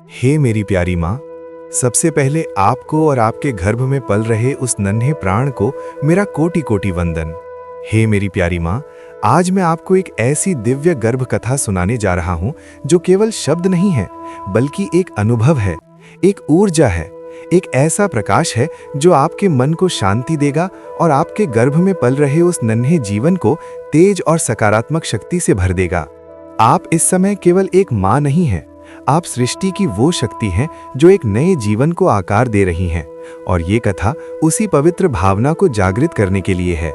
हे मेरी प्यारी माँ, सबसे पहले आपको और आपके गर्भ में पल रहे उस नन्हे प्राण को मेरा कोटि कोटि वंदन। हे मेरी प्यारी माँ, आज मैं आपको एक ऐसी दिव्य गर्भ कथा सुनाने जा रहा हूँ जो केवल शब्द नहीं है, बल्कि एक अनुभव है, एक ऊर्जा है, एक ऐसा प्रकाश है जो आपके मन को शांति देगा और आपके गर्भ में पल रहे उस नन्हे जीवन को तेज और सकारात्मक शक्ति से भर देगा। आप इस समय केवल एक माँ नहीं हैं, आप सृष्टि की वो शक्ति हैं जो एक नए जीवन को आकार दे रही हैं, और ये कथा उसी पवित्र भावना को जागृत करने के लिए है।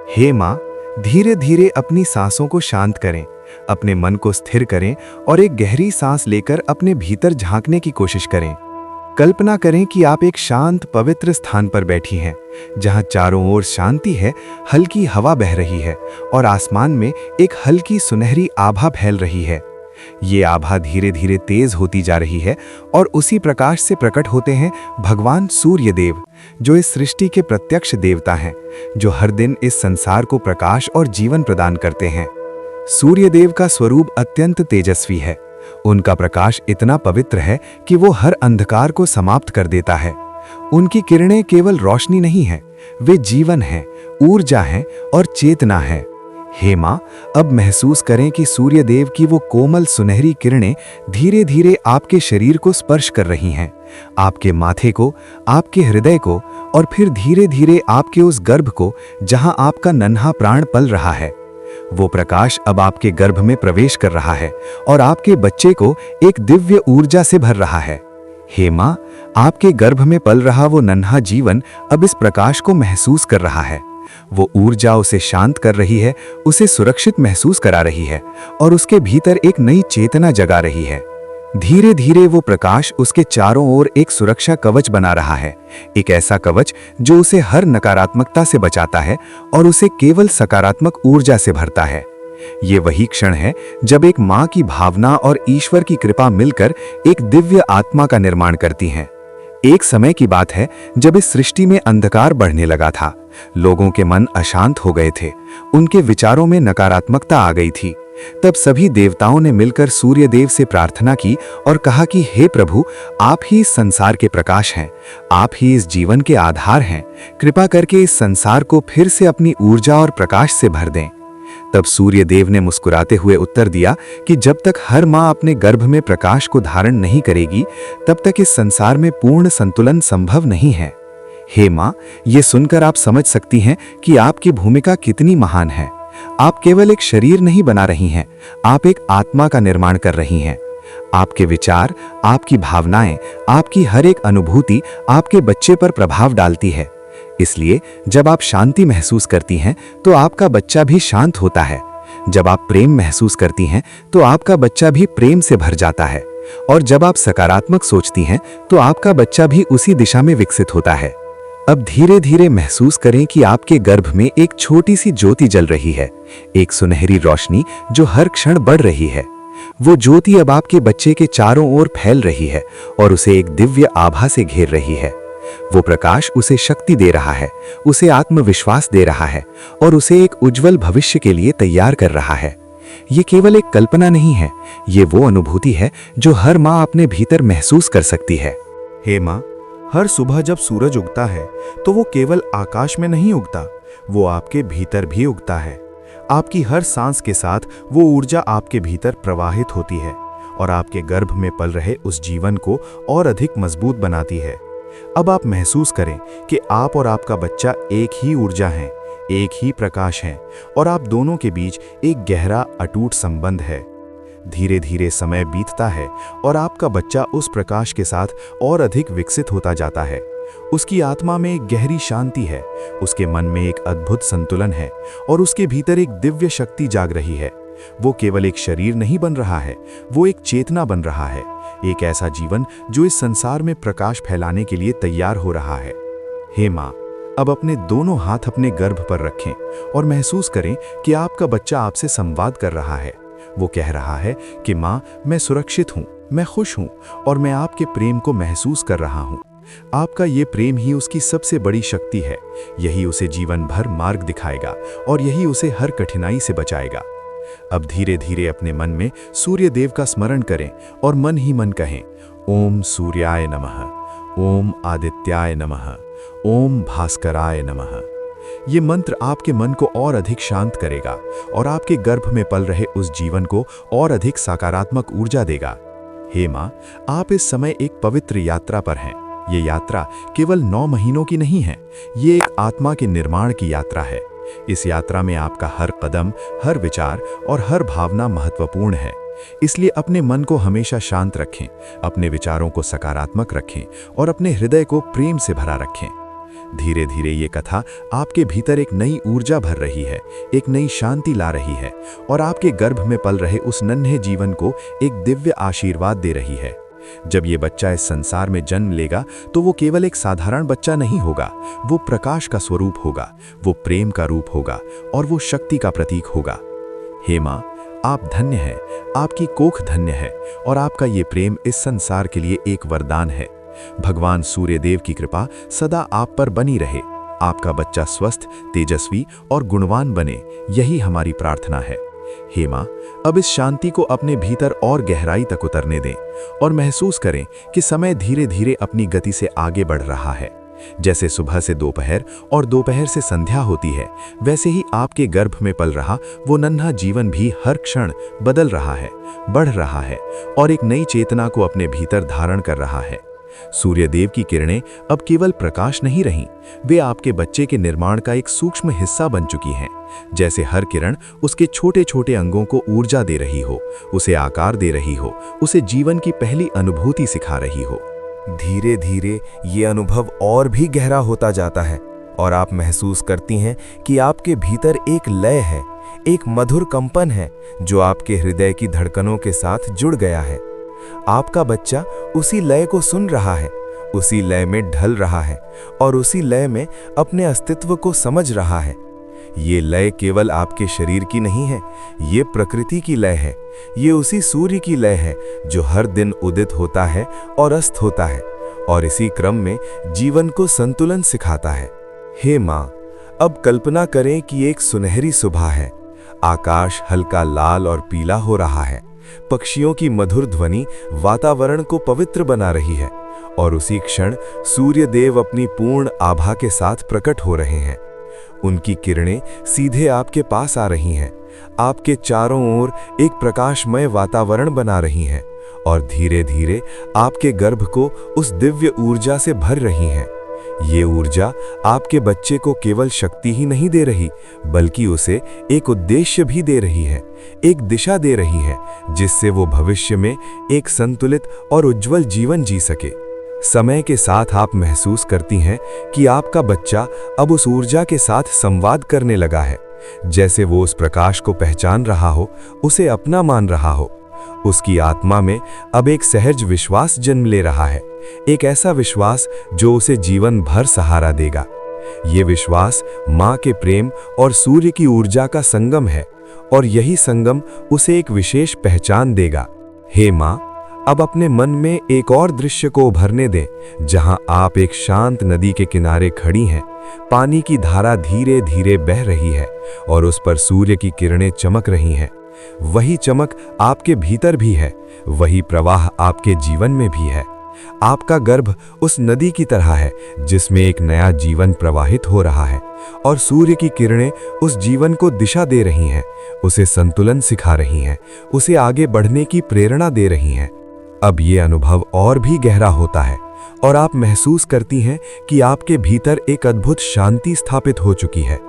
हे माँ, धीरे धीरे अपनी सांसों को शांत करें, अपने मन को स्थिर करें और एक गहरी सांस लेकर अपने भीतर झांकने की कोशिश करें। कल्पना करें कि आप एक शांत पवित्र स्थान पर बैठी हैं, जहां चारों ओर शांति है, हल्की हवा बह रही है और आसमान में एक हल्की सुनहरी आभा फैल रही है। ये आभा धीरे धीरे तेज होती जा रही है और उसी प्रकाश से प्रकट होते हैं भगवान सूर्य देव, जो इस सृष्टि के प्रत्यक्ष देवता हैं, जो हर दिन इस संसार को प्रकाश और जीवन प्रदान करते हैं। सूर्य देव का स्वरूप अत्यंत तेजस्वी है। उनका प्रकाश इतना पवित्र है कि वो हर अंधकार को समाप्त कर देता है। उनकी किरणें केवल रोशनी नहीं है, वे जीवन हैं, ऊर्जा हैं और चेतना है। हे माँ, अब महसूस करें कि सूर्य देव की वो कोमल सुनहरी किरणें धीरे धीरे आपके शरीर को स्पर्श कर रही हैं, आपके माथे को, आपके हृदय को और फिर धीरे धीरे आपके उस गर्भ को जहां आपका नन्हा प्राण पल रहा है। वो प्रकाश अब आपके गर्भ में प्रवेश कर रहा है और आपके बच्चे को एक दिव्य ऊर्जा से भर रहा है। हे माँ, आपके गर्भ में पल रहा वो नन्हा जीवन अब इस प्रकाश को महसूस कर रहा है। वो ऊर्जा उसे शांत कर रही है, उसे सुरक्षित महसूस करा रही है और उसके भीतर एक नई चेतना जगा रही है। धीरे धीरे वो प्रकाश उसके चारों ओर एक सुरक्षा कवच बना रहा है, एक ऐसा कवच जो उसे हर नकारात्मकता से बचाता है और उसे केवल सकारात्मक ऊर्जा से भरता है। ये वही क्षण है जब एक माँ की भावना और ईश्वर की कृपा मिलकर एक दिव्य आत्मा का निर्माण करती हैं। एक समय की बात है जब इस सृष्टि में अंधकार बढ़ने लगा था, लोगों के मन अशांत हो गए थे, उनके विचारों में नकारात्मकता आ गई थी। तब सभी देवताओं ने मिलकर सूर्य देव से प्रार्थना की और कहा कि हे प्रभु, आप ही इस संसार के प्रकाश हैं, आप ही इस जीवन के आधार हैं, कृपा करके इस संसार को फिर से अपनी ऊर्जा और प्रकाश से भर दें। तब सूर्य देव ने मुस्कुराते हुए उत्तर दिया कि जब तक हर माँ अपने गर्भ में प्रकाश को धारण नहीं करेगी, तब तक इस संसार में पूर्ण संतुलन संभव नहीं है। हे माँ, ये सुनकर आप समझ सकती हैं कि आपकी भूमिका कितनी महान है। आप केवल एक शरीर नहीं बना रही हैं, आप एक आत्मा का निर्माण कर रही हैं। आपके विचार, आपकी भावनाएं, आपकी हर एक अनुभूति आपके बच्चे पर प्रभाव डालती है। इसलिए जब आप शांति महसूस करती हैं तो आपका बच्चा भी शांत होता है। जब आप प्रेम महसूस करती हैं तो आपका बच्चा भी प्रेम से भर जाता है। और जब आप सकारात्मक सोचती हैं तो आपका बच्चा भी उसी दिशा में विकसित होता है। अब धीरे धीरे महसूस करें कि आपके गर्भ में एक छोटी सी ज्योति जल रही है, एक सुनहरी रोशनी जो हर क्षण बढ़ रही है। वो ज्योति अब आपके बच्चे के चारों ओर फैल रही है और उसे एक दिव्य आभा से घेर रही है। वो प्रकाश उसे शक्ति दे रहा है, उसे आत्मविश्वास दे रहा है और उसे एक उज्जवल भविष्य के लिए तैयार कर रहा है। ये केवल एक कल्पना नहीं है, ये वो अनुभूति है जो हर माँ अपने भीतर महसूस कर सकती है। हे माँ, हर सुबह जब सूरज उगता है तो वो केवल आकाश में नहीं उगता, वो आपके भीतर भी उगता है। आपकी हर सांस के साथ वो ऊर्जा आपके भीतर प्रवाहित होती है और आपके गर्भ में पल रहे उस जीवन को और अधिक मजबूत बनाती है। अब आप महसूस करें कि आप और आपका बच्चा एक ही ऊर्जा हैं, एक ही प्रकाश हैं और आप दोनों के बीच एक गहरा अटूट संबंध है। धीरे धीरे समय बीतता है और आपका बच्चा उस प्रकाश के साथ और अधिक विकसित होता जाता है। उसकी आत्मा में एक गहरी शांति है, उसके मन में एक अद्भुत संतुलन है और उसके भीतर एक दिव्य शक्ति जाग रही है। वो केवल एक शरीर नहीं बन रहा है, वो एक चेतना बन रहा है, एक ऐसा जीवन जो इस संसार में प्रकाश फैलाने के लिए तैयार हो रहा है। हे माँ, अब अपने दोनों हाथ अपने गर्भ पर रखें और महसूस करें कि आपका बच्चा आपसे संवाद कर रहा है। वो कह रहा है कि माँ, मैं सुरक्षित हूँ, मैं खुश हूँ और मैं आपके प्रेम को महसूस कर रहा हूँ। आपका ये प्रेम ही उसकी सबसे बड़ी शक्ति है। यही उसे जीवन भर मार्ग दिखाएगा और यही उसे हर कठिनाई से बचाएगा। अब धीरे धीरे अपने मन में सूर्य देव का स्मरण करें और मन ही मन कहें, ओम सूर्याय नमः, ओम आदित्याय नमः, ओम भास्कराय नमः। ये मंत्र आपके मन को और अधिक शांत करेगा और आपके गर्भ में पल रहे उस जीवन को और अधिक सकारात्मक ऊर्जा देगा। हे माँ, आप इस समय एक पवित्र यात्रा पर हैं। ये यात्रा केवल 9 महीनों की नहीं है, ये एक आत्मा के निर्माण की यात्रा है। इस यात्रा में आपका हर कदम, हर विचार और हर भावना महत्वपूर्ण है। इसलिए अपने मन को हमेशा शांत रखें, अपने विचारों को सकारात्मक रखें और अपने हृदय को प्रेम से भरा रखें। धीरे धीरे ये कथा आपके भीतर एक नई ऊर्जा भर रही है, एक नई शांति ला रही है और आपके गर्भ में पल रहे उस नन्हे जीवन को एक दिव्य आशीर्वाद दे रही है। जब ये बच्चा इस संसार में जन्म लेगा तो वो केवल एक साधारण बच्चा नहीं होगा, वो प्रकाश का स्वरूप होगा, वो प्रेम का रूप होगा और वो शक्ति का प्रतीक होगा। हे माँ, आप धन्य हैं, आपकी कोख धन्य है और आपका ये प्रेम इस संसार के लिए एक वरदान है। भगवान सूर्यदेव की कृपा सदा आप पर बनी रहे। आपका बच्चा स्वस्थ, तेजस्वी और गुणवान बने, यही हमारी प्रार्थना है। हे माँ, अब इस शांति को अपने भीतर और गहराई तक उतरने दें और महसूस करें कि समय धीरे धीरे अपनी गति से आगे बढ़ रहा है। जैसे सुबह से दोपहर और दोपहर से संध्या होती है, वैसे ही आपके गर्भ में पल रहा वो नन्हा जीवन भी हर क्षण बदल रहा है, बढ़ रहा है और एक नई चेतना को अपने भीतर धारण कर रहा है। सूर्यदेव की किरणें अब केवल प्रकाश नहीं रहीं, वे आपके बच्चे के निर्माण का एक सूक्ष्म हिस्सा बन चुकी हैं। जैसे हर किरण उसके छोटे छोटे अंगों को ऊर्जा दे रही हो, उसे आकार दे रही हो, उसे जीवन की पहली अनुभूति सिखा रही हो। धीरे धीरे ये अनुभव और भी गहरा होता जाता है और आप महसूस करती हैं कि आपके भीतर एक लय है, एक मधुर कंपन है जो आपके हृदय की धड़कनों के साथ जुड़ गया है। आपका बच्चा उसी लय को सुन रहा है, उसी लय में ढल रहा है और उसी लय में अपने अस्तित्व को समझ रहा है। ये लय केवल आपके शरीर की नहीं है, ये प्रकृति की लय है। ये उसी सूर्य की लय है जो हर दिन उदित होता है और अस्त होता है और इसी क्रम में जीवन को संतुलन सिखाता है। हे माँ, अब कल्पना करें कि एक सुनहरी सुबह है। आकाश हल्का लाल और पीला हो रहा है। पक्षियों की मधुर ध्वनि वातावरण को पवित्र बना रही है और उसी क्षण सूर्यदेव अपनी पूर्ण आभा के साथ प्रकट हो रहे हैं। उनकी किरणें सीधे आपके पास आ रही हैं, आपके चारों ओर एक प्रकाशमय वातावरण बना रही हैं और धीरे धीरे आपके गर्भ को उस दिव्य ऊर्जा से भर रही हैं। ये ऊर्जा आपके बच्चे को केवल शक्ति ही नहीं दे रही, बल्कि उसे एक उद्देश्य भी दे रही है, एक दिशा दे रही है जिससे वो भविष्य में एक संतुलित और उज्जवल जीवन जी सके। समय के साथ आप महसूस करती हैं कि आपका बच्चा अब उस ऊर्जा के साथ संवाद करने लगा है, जैसे वो उस प्रकाश को पहचान रहा हो, उसे अपना मान रहा हो। उसकी आत्मा में अब एक सहज विश्वास जन्म ले रहा है, एक ऐसा विश्वास जो उसे जीवन भर सहारा देगा। ये विश्वास माँ के प्रेम और सूर्य की ऊर्जा का संगम है और यही संगम उसे एक विशेष पहचान देगा। हे माँ, अब अपने मन में एक और दृश्य को उभरने दें, जहां आप एक शांत नदी के किनारे खड़ी हैं। पानी की धारा धीरे धीरे बह रही है और उस पर सूर्य की किरणें चमक रही हैं। वही चमक आपके भीतर भी है, वही प्रवाह आपके जीवन में भी है। आपका गर्भ उस नदी की तरह है जिसमें एक नया जीवन प्रवाहित हो रहा है और सूर्य की किरणें उस जीवन को दिशा दे रही हैं, उसे संतुलन सिखा रही हैं, उसे आगे बढ़ने की प्रेरणा दे रही हैं। अब ये अनुभव और भी गहरा होता है और आप महसूस करती हैं कि आपके भीतर एक अद्भुत शांति स्थापित हो चुकी है,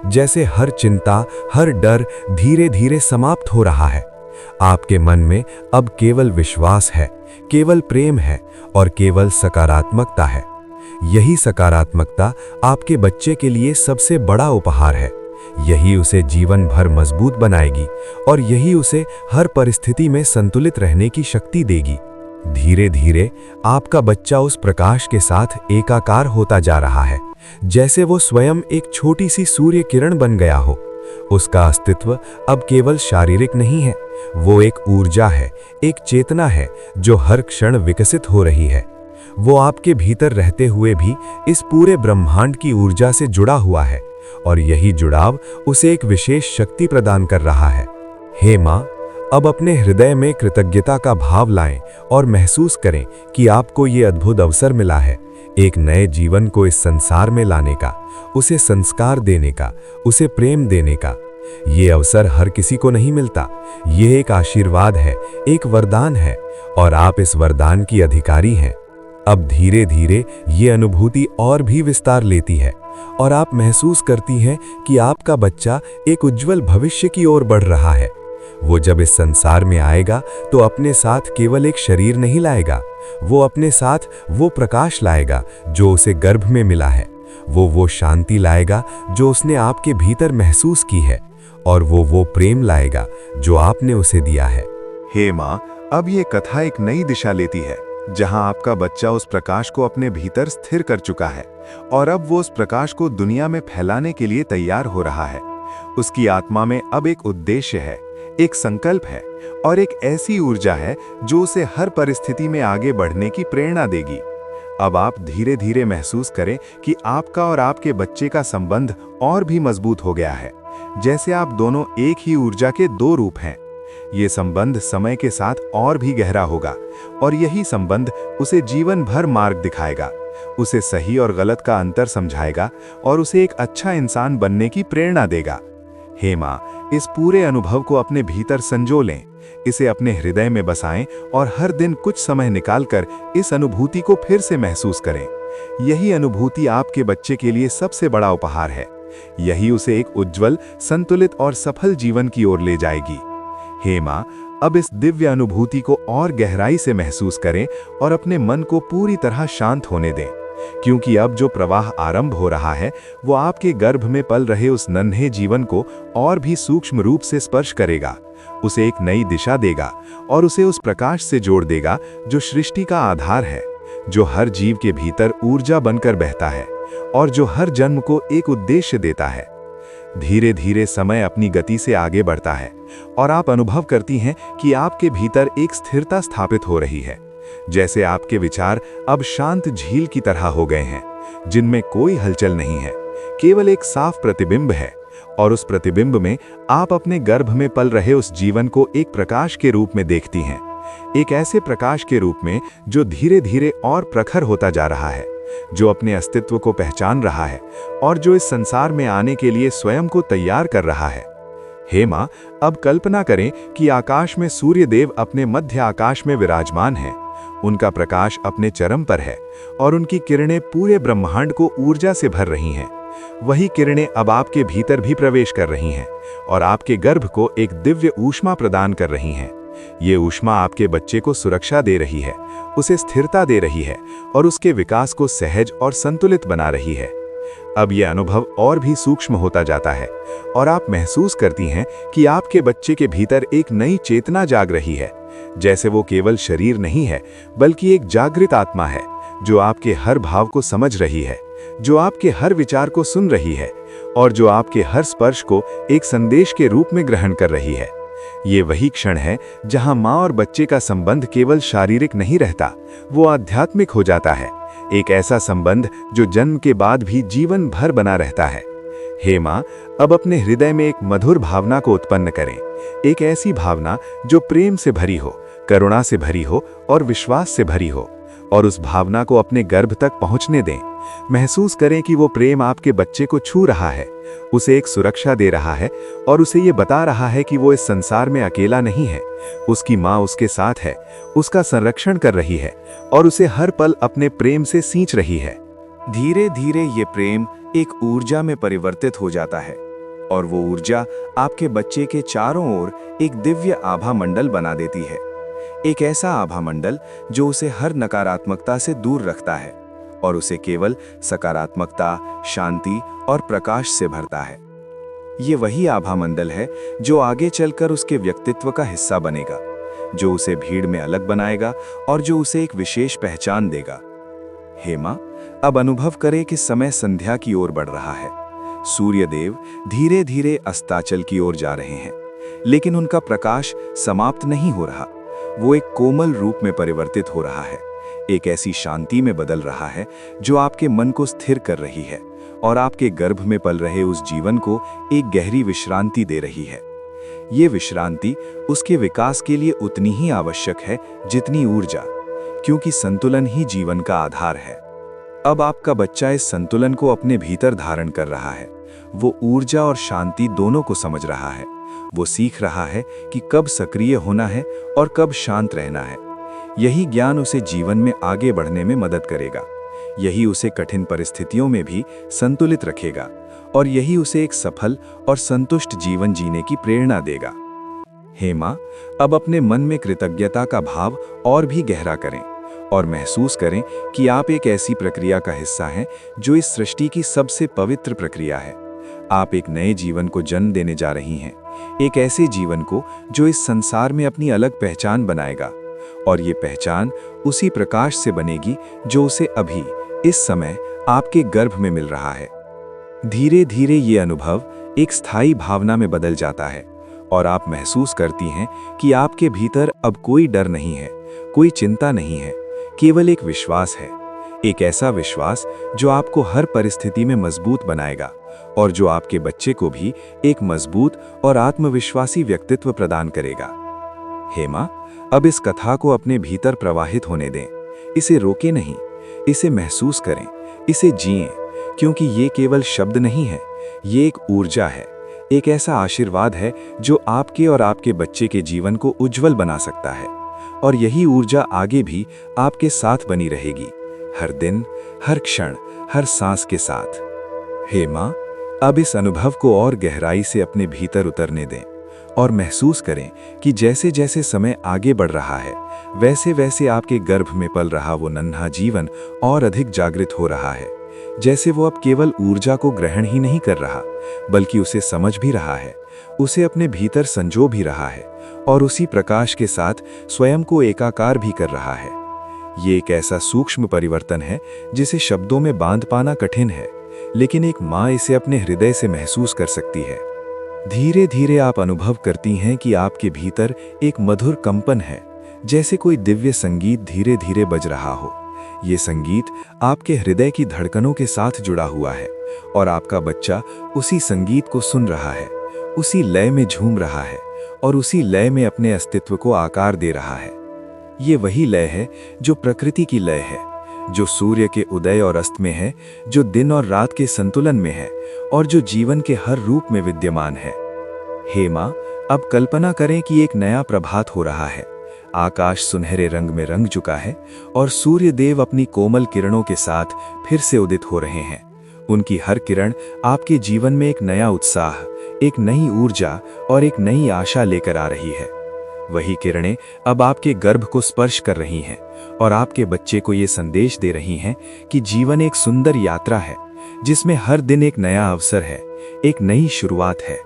जैसे हर चिंता, हर डर धीरे धीरे समाप्त हो रहा है। आपके मन में अब केवल विश्वास है, केवल प्रेम है और केवल सकारात्मकता है। यही सकारात्मकता आपके बच्चे के लिए सबसे बड़ा उपहार है। यही उसे जीवन भर मजबूत बनाएगी और यही उसे हर परिस्थिति में संतुलित रहने की शक्ति देगी। धीरे धीरे आपका बच्चा उस प्रकाश के साथ एकाकार होता जा रहा है, जैसे वो स्वयं एक छोटी सी सूर्य किरण बन गया हो। उसका अस्तित्व अब केवल शारीरिक नहीं है, वो एक ऊर्जा है, एक चेतना है जो हर क्षण विकसित हो रही है। वो आपके भीतर रहते हुए भी इस पूरे ब्रह्मांड की ऊर्जा से जुड़ा हुआ है और यही जुड़ाव उसे एक विशेष शक्ति प्रदान कर रहा है। हे माँ, अब अपने हृदय में कृतज्ञता का भाव लाएं और महसूस करें कि आपको ये अद्भुत अवसर मिला है, एक नए जीवन को इस संसार में लाने का, उसे संस्कार देने का, उसे प्रेम देने का। ये अवसर हर किसी को नहीं मिलता। ये एक आशीर्वाद है, एक वरदान है, और आप इस वरदान की अधिकारी हैं। अब धीरे धीरे ये अनुभूति और भी विस्तार लेती है और आप महसूस करती हैं कि आपका बच्चा एक उज्जवल भविष्य की ओर बढ़ रहा है। वो जब इस संसार में आएगा तो अपने साथ केवल एक शरीर नहीं लाएगा, वो अपने साथ वो प्रकाश लाएगा जो उसे गर्भ में मिला है। वो शांति लाएगा जो उसने आपके भीतर महसूस की है, और वो प्रेम लाएगा जो आपने उसे दिया है। हे माँ, अब ये कथा एक नई दिशा लेती है, जहां आपका बच्चा उस प्रकाश को अपने भीतर स्थिर कर चुका है और अब वो उस प्रकाश को दुनिया में फैलाने के लिए तैयार हो रहा है। उसकी आत्मा में अब एक उद्देश्य है, एक संकल्प है और एक ऐसी ऊर्जा है जो उसे हर परिस्थिति में आगे बढ़ने की प्रेरणा देगी। अब आप धीरे धीरे महसूस करें कि आपका और आपके बच्चे का संबंध और भी मजबूत हो गया है, जैसे आप दोनों एक ही ऊर्जा के दो रूप हैं। ये संबंध समय के साथ और भी गहरा होगा और यही संबंध उसे जीवन भर मार्ग दिखाएगा, उसे सही और गलत का अंतर समझाएगा और उसे एक अच्छा इंसान बनने की प्रेरणा देगा। हे माँ, इस पूरे अनुभव को अपने भीतर संजो लें, इसे अपने हृदय में बसाएं और हर दिन कुछ समय निकालकर इस अनुभूति को फिर से महसूस करें। यही अनुभूति आपके बच्चे के लिए सबसे बड़ा उपहार है। यही उसे एक उज्जवल, संतुलित और सफल जीवन की ओर ले जाएगी। हे माँ, अब इस दिव्य अनुभूति को और गहराई से महसूस करें और अपने मन को पूरी तरह शांत होने दें, क्योंकि अब जो प्रवाह आरंभ हो रहा है वो आपके गर्भ में पल रहे उस नन्हे जीवन को और भी सूक्ष्म रूप से स्पर्श करेगा, उसे एक नई दिशा देगा और उसे उस प्रकाश से जोड़ देगा जो सृष्टि का आधार है, जो हर जीव के भीतर ऊर्जा बनकर बहता है और जो हर जन्म को एक उद्देश्य देता है। धीरे धीरे समय अपनी गति से आगे बढ़ता है और आप अनुभव करती हैं कि आपके भीतर एक स्थिरता स्थापित हो रही है, जैसे आपके विचार अब शांत झील की तरह हो गए हैं, जिनमें कोई हलचल नहीं है, केवल एक साफ प्रतिबिंब है, और उस प्रतिबिंब में आप अपने गर्भ में पल रहे उस जीवन को एक प्रकाश के रूप में देखती हैं, एक ऐसे प्रकाश के रूप में जो धीरे धीरे और प्रखर होता जा रहा है, जो अपने अस्तित्व को पहचान रहा है और जो इस संसार में आने के लिए स्वयं को तैयार कर रहा है। हे माँ, अब कल्पना करें कि आकाश में सूर्य देव अपने मध्य आकाश में विराजमान हैं। उनका प्रकाश अपने चरम पर है और उनकी किरणें पूरे ब्रह्मांड को ऊर्जा से भर रही हैं। वही किरणें अब आपके भीतर भी प्रवेश कर रही हैं और आपके गर्भ को एक दिव्य ऊष्मा प्रदान कर रही हैं। ये ऊष्मा आपके बच्चे को सुरक्षा दे रही है, उसे स्थिरता दे रही है और उसके विकास को सहज और संतुलित बना रही है। अब यह अनुभव और भी सूक्ष्म होता जाता है और आप महसूस करती हैं कि आपके बच्चे के भीतर एक नई चेतना जाग रही है, जैसे वो केवल शरीर नहीं है बल्कि एक जागृत आत्मा है जो आपके हर भाव को समझ रही है, जो आपके हर विचार को सुन रही है और जो आपके हर स्पर्श को एक संदेश के रूप में ग्रहण कर रही है। ये वही क्षण है जहां माँ और बच्चे का संबंध केवल शारीरिक नहीं रहता, वो आध्यात्मिक हो जाता है, एक ऐसा संबंध जो जन्म के बाद भी जीवन भर बना रहता है। हे माँ, अब अपने हृदय में एक मधुर भावना को उत्पन्न करें, एक ऐसी भावना जो प्रेम से भरी हो, करुणा से भरी हो और विश्वास से भरी हो, और उस भावना को अपने गर्भ तक पहुंचने दें। महसूस करें कि वो प्रेम आपके बच्चे को छू रहा है, उसे एक सुरक्षा दे रहा है और उसे ये बता रहा है कि वो इस संसार में अकेला नहीं है, उसकी माँ उसके साथ है, उसका संरक्षण कर रही है और उसे हर पल अपने प्रेम से सींच रही है। धीरे धीरे ये प्रेम एक ऊर्जा में परिवर्तित हो जाता है और वो ऊर्जा आपके बच्चे के चारों ओर एक दिव्य आभा मंडल बना देती है, एक ऐसा आभा मंडल जो उसे हर नकारात्मकता से दूर रखता है और उसे केवल सकारात्मकता, शांति और प्रकाश से भरता है। ये वही आभा मंडल है जो आगे चलकर उसके व्यक्तित्व का हिस्सा बनेगा, जो उसे भीड़ में अलग बनाएगा और जो उसे एक विशेष पहचान देगा। हे माँ, अब अनुभव करें कि समय संध्या की ओर बढ़ रहा है। सूर्य देव धीरे धीरे अस्ताचल की ओर जा रहे हैं, लेकिन उनका प्रकाश समाप्त नहीं हो रहा। वो एक कोमल रूप में परिवर्तित हो रहा है, एक ऐसी शांति में बदल रहा है जो आपके मन को स्थिर कर रही है और आपके गर्भ में पल रहे उस जीवन को एक गहरी विश्रांति दे रही है। ये विश्रांति उसके विकास के लिए उतनी ही आवश्यक है जितनी ऊर्जा, क्योंकि संतुलन ही जीवन का आधार है। अब आपका बच्चा इस संतुलन को अपने भीतर धारण कर रहा है। वो ऊर्जा और शांति दोनों को समझ रहा है। वो सीख रहा है कि कब सक्रिय होना है और कब शांत रहना है। यही ज्ञान उसे जीवन में आगे बढ़ने में मदद करेगा। यही उसे कठिन परिस्थितियों में भी संतुलित रखेगा और यही उसे एक सफल और संतुष्ट जीवन जीने की प्रेरणा देगा। हे माँ, अब अपने मन में कृतज्ञता का भाव और भी गहरा करें और महसूस करें कि आप एक ऐसी प्रक्रिया का हिस्सा हैं जो इस सृष्टि की सबसे पवित्र प्रक्रिया है। आप एक नए जीवन को जन्म देने जा रही हैं, एक ऐसे जीवन को जो इस संसार में अपनी अलग पहचान बनाएगा, और ये पहचान उसी प्रकाश से बनेगी जो उसे अभी इस समय आपके गर्भ में मिल रहा है। धीरे धीरे ये अनुभव एक स्थायी भावना में बदल जाता है और आप महसूस करती हैं कि आपके भीतर अब कोई डर नहीं है, कोई चिंता नहीं है, केवल एक विश्वास है। एक ऐसा विश्वास जो आपको हर परिस्थिति में मजबूत बनाएगा और जो आपके बच्चे को भी एक मजबूत और आत्मविश्वासी व्यक्तित्व प्रदान करेगा। हे माँ, अब इस कथा को अपने भीतर प्रवाहित होने दें। इसे रोके नहीं, इसे महसूस करें, इसे जिएं, क्योंकि ये केवल शब्द नहीं है, ये एक ऊर्जा है, एक ऐसा आशीर्वाद है जो आपके और आपके बच्चे के जीवन को उज्जवल बना सकता है। और यही ऊर्जा आगे भी आपके साथ बनी रहेगी, हर दिन, हर क्षण, हर सांस के साथ। हे माँ, अब इस अनुभव को और गहराई से अपने भीतर उतरने दें और महसूस करें कि जैसे जैसे समय आगे बढ़ रहा है, वैसे वैसे आपके गर्भ में पल रहा वो नन्हा जीवन और अधिक जागृत हो रहा है। जैसे वो अब केवल ऊर्जा को ग्रहण ही नहीं कर रहा, बल्कि उसे समझ भी रहा है, उसे अपने भीतर संजो भी रहा है और उसी प्रकाश के साथ स्वयं को एकाकार भी कर रहा है। ये एक ऐसा सूक्ष्म परिवर्तन है जिसे शब्दों में बांध पाना कठिन है, लेकिन एक माँ इसे अपने हृदय से महसूस कर सकती है। धीरे धीरे आप अनुभव करती हैं कि आपके भीतर एक मधुर कंपन है, जैसे कोई दिव्य संगीत धीरे धीरे बज रहा हो। ये संगीत आपके हृदय की धड़कनों के साथ जुड़ा हुआ है और आपका बच्चा उसी संगीत को सुन रहा है, उसी लय में झूम रहा है और उसी लय में अपने अस्तित्व को आकार दे रहा है। ये वही लय है जो प्रकृति की लय है, जो सूर्य के उदय और अस्त में है, जो दिन और रात के संतुलन में है और जो जीवन के हर रूप में विद्यमान है। हे माँ, अब कल्पना करें कि एक नया प्रभात हो रहा है। आकाश सुनहरे रंग में रंग चुका है और सूर्य देव अपनी कोमल किरणों के साथ फिर से उदित हो रहे हैं। उनकी हर किरण आपके जीवन में एक नया उत्साह, एक नई ऊर्जा और एक नई आशा लेकर आ रही है। वही किरणें अब आपके गर्भ को स्पर्श कर रही हैं और आपके बच्चे को ये संदेश दे रही हैं कि जीवन एक सुंदर यात्रा है, जिसमें हर दिन एक नया अवसर है, एक नई शुरुआत है।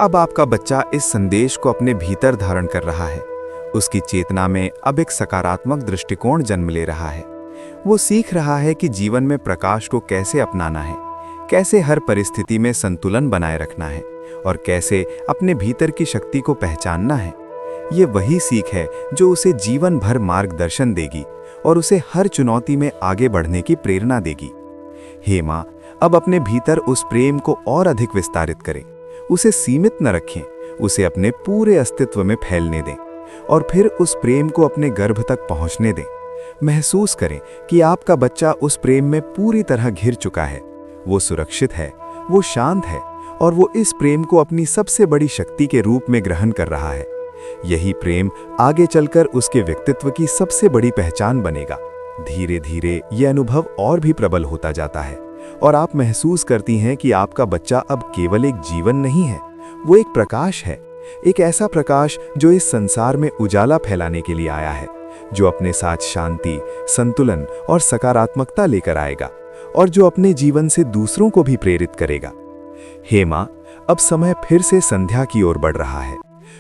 अब आपका बच्चा इस संदेश को अपने भीतर धारण कर रहा है। उसकी चेतना में अब एक सकारात्मक दृष्टिकोण जन्म ले रहा है। वो सीख रहा है कि जीवन में प्रकाश को कैसे अपनाना है, कैसे हर परिस्थिति में संतुलन बनाए रखना है और कैसे अपने भीतर की शक्ति को पहचानना है। ये वही सीख है जो उसे जीवन भर मार्गदर्शन देगी और उसे हर चुनौती में आगे बढ़ने की प्रेरणा देगी। हे माँ, अब अपने भीतर उस प्रेम को और अधिक विस्तारित करें। उसे सीमित न रखें, उसे अपने पूरे अस्तित्व में फैलने दें और फिर उस प्रेम को अपने गर्भ तक पहुंचने दें। महसूस करें कि आपका बच्चा उस प्रेम में पूरी तरह घिर चुका है। वो सुरक्षित है, वो शांत है और वो इस प्रेम को अपनी सबसे बड़ी शक्ति के रूप में ग्रहण कर रहा है। यही प्रेम आगे चलकर उसके व्यक्तित्व की सबसे बड़ी पहचान बनेगा। धीरे धीरे यह अनुभव और भी प्रबल होता जाता है और आप महसूस करती हैं कि आपका बच्चा अब केवल एक जीवन नहीं है, वो एक प्रकाश है। एक ऐसा प्रकाश जो इस संसार में उजाला फैलाने के लिए आया है, जो अपने साथ शांति, संतुलन और सकारात्मकता लेकर आएगा और जो अपने जीवन से दूसरों को भी प्रेरित करेगा। हे माँ, अब समय फिर से संध्या की ओर बढ़ रहा है।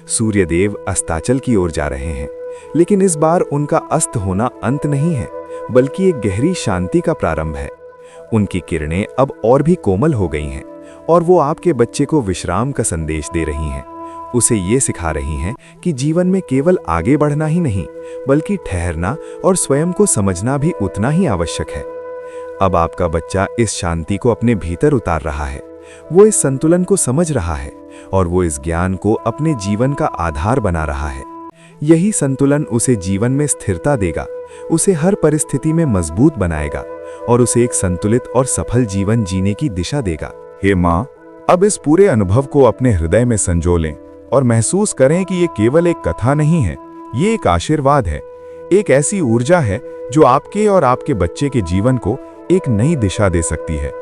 सूर्यदेव अस्ताचल की ओर जा रहे हैं, लेकिन इस बार उनका अस्त होना अंत नहीं है, बल्कि एक गहरी शांति का प्रारंभ है। उनकी किरणें अब और भी कोमल हो गई हैं और वो आपके बच्चे को विश्राम का संदेश दे रही हैं। उसे ये सिखा रही हैं कि जीवन में केवल आगे बढ़ना ही नहीं, बल्कि ठहरना और स्वयं को समझना भी उतना ही आवश्यक है। अब आपका बच्चा इस शांति को अपने भीतर उतार रहा है वो इस संतुलन को समझ रहा है और वो इस ज्ञान को अपने जीवन का आधार बना रहा है। यही संतुलन उसे जीवन में स्थिरता देगा, उसे हर परिस्थिति में मजबूत बनाएगा और उसे एक संतुलित और सफल जीवन जीने की दिशा देगा। हे माँ, अब इस पूरे अनुभव को अपने हृदय में संजो लें और महसूस करें कि ये केवल एक कथा नहीं है, ये एक आशीर्वाद है, एक ऐसी ऊर्जा है जो आपके और आपके बच्चे के जीवन को एक नई दिशा दे सकती है।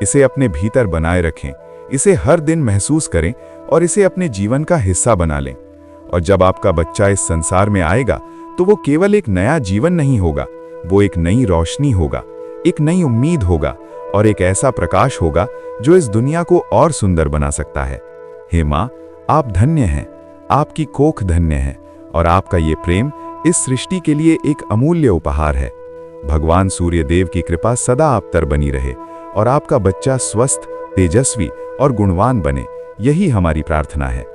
इसे अपने भीतर बनाए रखें, इसे हर दिन महसूस करें और इसे अपने जीवन का हिस्सा बना लें। और जब आपका बच्चा इस संसार में आएगा तो वो केवल एक नया जीवन नहीं होगा, वो एक नई रोशनी होगा, एक नई उम्मीद होगा और एक ऐसा प्रकाश होगा जो इस दुनिया को और सुंदर बना सकता है। हे माँ, आप धन्य हैं, आपकी कोख धन्य है और आपका ये प्रेम इस सृष्टि के लिए एक अमूल्य उपहार है। भगवान सूर्य देव की कृपा सदा आप पर बनी रहे और आपका बच्चा स्वस्थ, तेजस्वी और गुणवान बने, यही हमारी प्रार्थना है।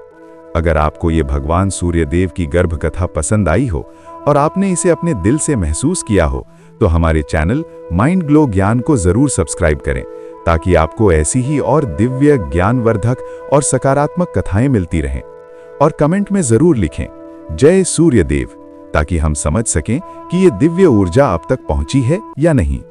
अगर आपको ये भगवान सूर्य देव की गर्भ कथा पसंद आई हो और आपने इसे अपने दिल से महसूस किया हो तो हमारे चैनल माइंड ग्लो ज्ञान को जरूर सब्सक्राइब करें, ताकि आपको ऐसी ही और दिव्य, ज्ञानवर्धक और सकारात्मक कथाएं मिलती रहें। और कमेंट में जरूर लिखें जय सूर्य देव, ताकि हम समझ सकें कि ये दिव्य ऊर्जा आप तक पहुंची है या नहीं।